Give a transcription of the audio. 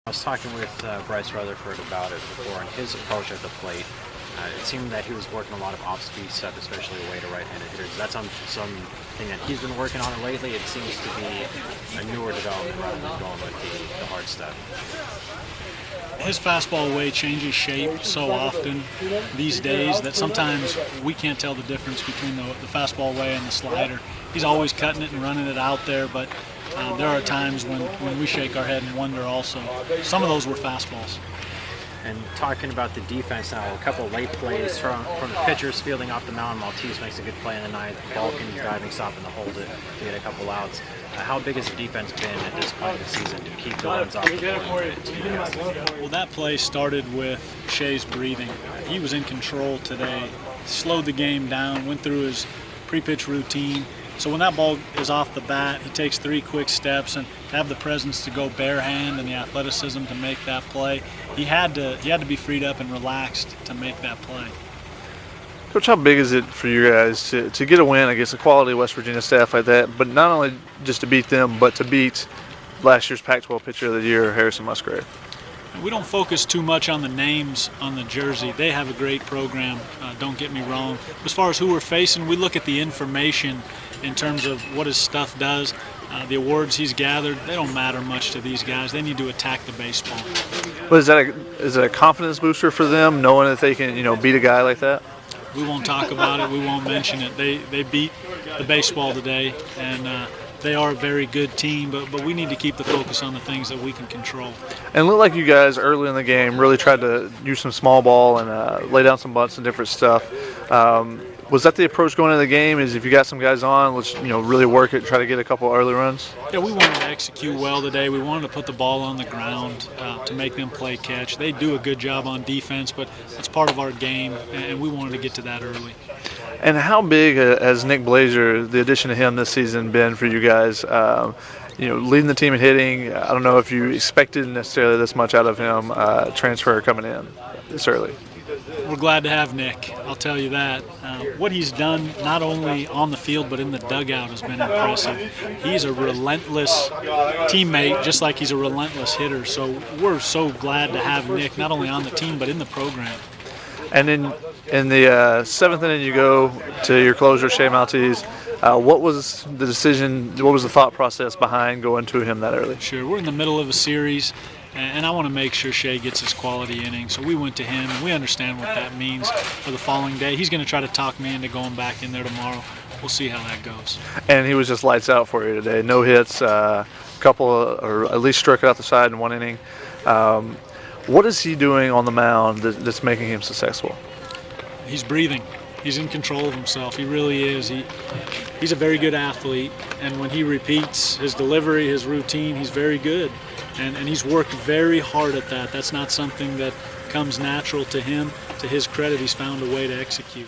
I was talking with Brycen Rutherford about it before, and his approach at the plate. It seemed that he was working a lot of off-speed stuff, especially away to right-handed hitters. That's something that he's been working on lately. It seems to be a newer development rather than going with the hard stuff. His fastball away changes shape so often these days that sometimes we can't tell the difference between the fastball away and the slider. He's always cutting it and running it out there, but there are times when we shake our head and wonder also. Some of those were fastballs. And talking about the defense now, a couple of late plays from the pitchers fielding off the mound. Maltese makes a good play in the ninth. Balkan driving, stopping to hold it to get a couple outs. How big has the defense been at this point in the season to keep the runs off the board? Well, that play started with Shay's breathing. He was in control today, slowed the game down, went through his pre-pitch routine. So when that ball is off the bat, he takes 3 quick steps, and to have the presence to go bare hand and the athleticism to make that play, he had to be freed up and relaxed to make that play. Coach, how big is it for you guys to get a win against a quality West Virginia staff like that, but not only just to beat them, but to beat last year's Pac-12 Pitcher of the Year, Harrison Musgrave? We don't focus too much on the names on the jersey. They have a great program, don't get me wrong. As far as who we're facing, we look at the information in terms of what his stuff does. The awards he's gathered, they don't matter much to these guys. They need to attack the baseball. But is that a confidence booster for them, knowing that they can, beat a guy like that? We won't talk about it. We won't mention it. They beat the baseball today, and they are a very good team, but we need to keep the focus on the things that we can control. And it looked like you guys early in the game really tried to use some small ball and lay down some bunts and different stuff. Was that the approach going into the game? Is if you got some guys on, let's really work it, try to get a couple early runs? Yeah, we wanted to execute well today. We wanted to put the ball on the ground to make them play catch. They do a good job on defense, but that's part of our game, and we wanted to get to that early. And how big has Nick Blazer, the addition of him this season, been for you guys? Leading the team in hitting. I don't know if you expected necessarily this much out of him, transfer coming in this early. We're glad to have Nick, I'll tell you that. What he's done not only on the field but in the dugout has been impressive. He's a relentless teammate, just like he's a relentless hitter. So we're so glad to have Nick not only on the team but in the program. And in the 7th inning, you go to your closer, Shay Maltese. What was the decision, what was the thought process behind going to him that early? Sure, we're in the middle of a series, and I want to make sure Shay gets his quality inning. So we went to him, and we understand what that means for the following day. He's going to try to talk me into going back in there tomorrow. We'll see how that goes. And he was just lights out for you today. No hits, or at least struck it out the side in 1 inning. What is he doing on the mound that's making him successful? He's breathing. He's in control of himself. He really is. He's a very good athlete, and when he repeats his delivery, his routine, he's very good. And he's worked very hard at that. That's not something that comes natural to him. To his credit, he's found a way to execute.